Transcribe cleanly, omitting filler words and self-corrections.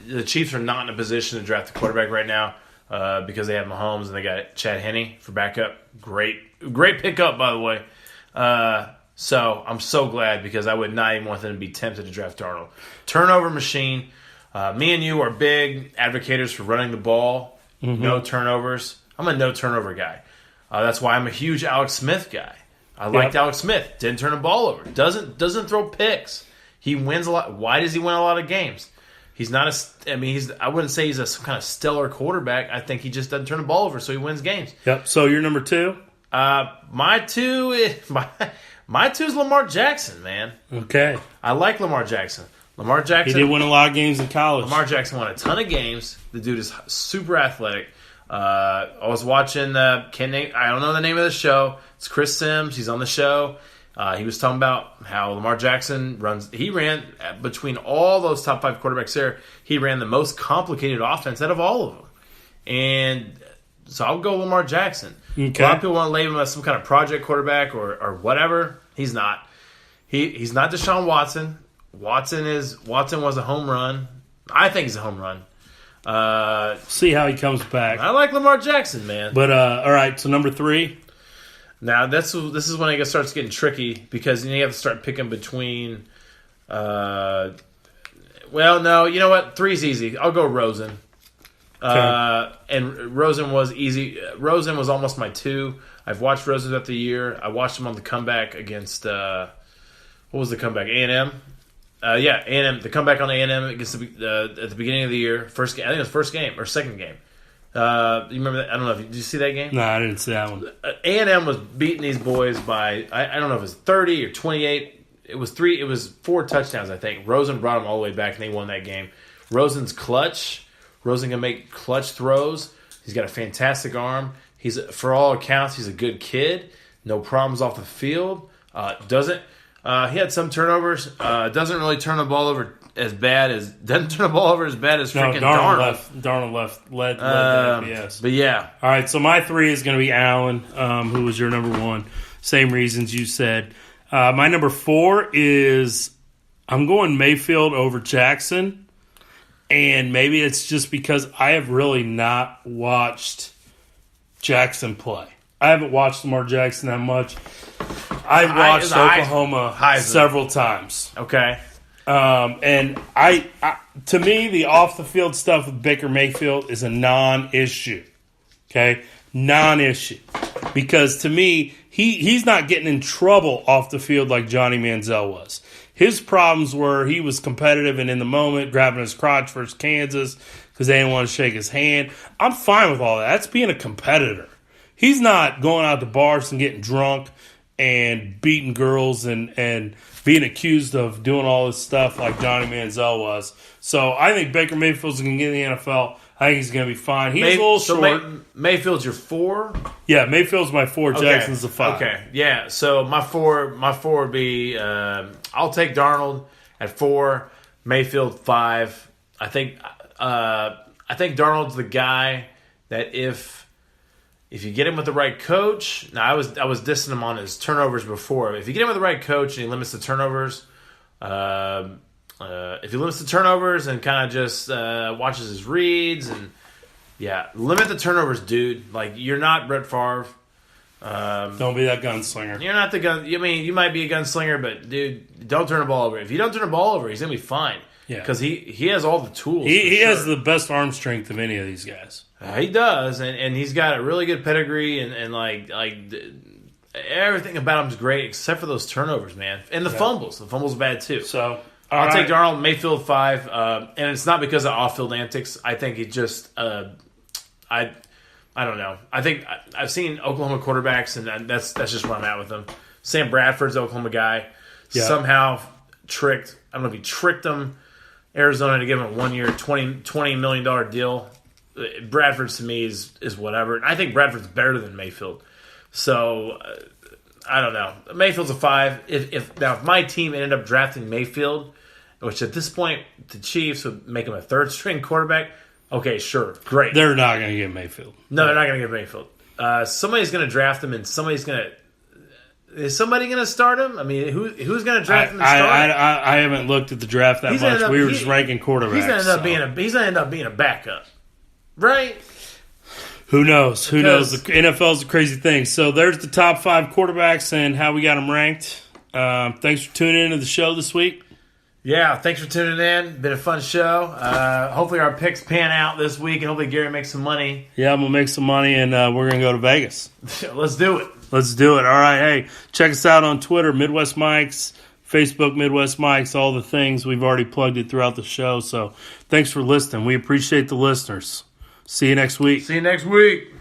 the Chiefs are not in a position to draft a quarterback right now because they have Mahomes and they got Chad Henne for backup. Great pickup, by the way. So I'm so glad because I would not even want them to be tempted to draft Darnold. Turnover machine. Me and you are big advocates for running the ball. Mm-hmm. No turnovers. I'm a no turnover guy. That's why I'm a huge Alex Smith guy. I liked Alex Smith. Didn't turn the ball over. Doesn't throw picks. He wins a lot. Why does he win a lot of games? He's not I wouldn't say he's some kind of stellar quarterback. I think he just doesn't turn the ball over, so he wins games. Yep. So you're number 2? My two is Lamar Jackson, man. Okay. I like Lamar Jackson. Lamar Jackson. He did win a lot of games in college. Lamar Jackson won a ton of games. The dude is super athletic. I was watching I don't know the name of the show. It's Chris Sims. He's on the show. He was talking about how Lamar Jackson he ran between all those top 5 quarterbacks there. He ran the most complicated offense out of all of them. And so I'll go Lamar Jackson. Okay. A lot of people want to label him as some kind of project quarterback or whatever. He's not. He's not Deshaun Watson. Watson was a home run. I think he's a home run. See how he comes back. I like Lamar Jackson, man. But all right, so number 3. Now this is when it starts getting tricky because you have to start picking between. Well, no, you know what? 3's easy. I'll go Rosen. Okay. And Rosen was easy. Rosen was almost my 2. I've watched Rosen throughout the year. I watched him on the comeback against what was the comeback? A&M. A&M. The comeback on A&M against at the beginning of the year. First game. I think it was first game or second game. You remember that? I don't know. Did you see that game? No, I didn't see that one. A&M was beating these boys by I don't know if it was 30 or 28. It was 4 touchdowns, I think. Rosen brought them all the way back, and they won that game. Rosen's clutch. Rosen can make clutch throws. He's got a fantastic arm. For all accounts, he's a good kid. No problems off the field. He had some turnovers. Doesn't really turn the ball over doesn't turn the ball over as bad as freaking Darnold. Darnold led the FBS. But yeah. All right, so my 3 is going to be Allen, who was your number 1. Same reasons you said. My number 4 is I'm going Mayfield over Jackson. And maybe it's just because I have really not watched Jackson play. I haven't watched Lamar Jackson that much. I've watched Oklahoma several times. Okay. And I to me, the off-the-field stuff with Baker Mayfield is a non-issue. Okay? Non-issue. Because to me, he's not getting in trouble off the field like Johnny Manziel was. His problems were he was competitive and in the moment, grabbing his crotch versus Kansas because they didn't want to shake his hand. I'm fine with all that. That's being a competitor. He's not going out to bars and getting drunk and beating girls and being accused of doing all this stuff like Johnny Manziel was. So I think Baker Mayfield's going to get in the NFL. I think he's going to be fine. He's a little short. Mayfield's your 4? Yeah, Mayfield's my 4. Okay. Jackson's the 5. Okay, yeah. So my 4 would be I'll take Darnold at 4, Mayfield 5. I think Darnold's the guy that if you get him with the right coach. Now I was dissing him on his turnovers before. If you get him with the right coach and he limits the turnovers. If he limits the turnovers and kind of just watches his reads and limit the turnovers, dude. Like you're not Brett Favre. Don't be that gunslinger. You're not the gun. I mean, you might be a gunslinger, but dude, don't turn the ball over. If you don't turn the ball over, he's gonna be fine. Yeah, because he has all the tools. He has the best arm strength of any of these guys. He does, and he's got a really good pedigree and like everything about him's great except for those turnovers, man, and the fumbles. The fumbles are bad too. So. I'll take Darnold, Mayfield 5, and it's not because of off-field antics. I think it just, I don't know. I think I've seen Oklahoma quarterbacks, and that's just where I'm at with them. Sam Bradford's the Oklahoma guy. Yeah. Somehow tricked. I don't know if he tricked them. Arizona to give him a 1-year, $20 million deal. Bradford's to me is whatever. And I think Bradford's better than Mayfield. So I don't know. Mayfield's a 5. If my team ended up drafting Mayfield, which at this point the Chiefs would make him a 3rd-string quarterback, okay, sure, great. They're not going to get Mayfield. No, they're not going to get Mayfield. Somebody's going to draft him, and somebody's going to. is somebody going to start him? I mean, who's going to draft him to start? I haven't looked at the draft that much. We were just ranking quarterbacks. He's going to end up being a backup, right? Who knows? Who knows? The NFL's a crazy thing. So there's the top 5 quarterbacks and how we got them ranked. Thanks for tuning into the show this week. Yeah, thanks for tuning in. Been a fun show. Hopefully our picks pan out this week, and hopefully Gary makes some money. Yeah, I'm going to make some money, and we're going to go to Vegas. Let's do it. Let's do it. All right. Hey, check us out on Twitter, Midwest Mics, Facebook, Midwest Mics, all the things. We've already plugged it throughout the show. So thanks for listening. We appreciate the listeners. See you next week. See you next week.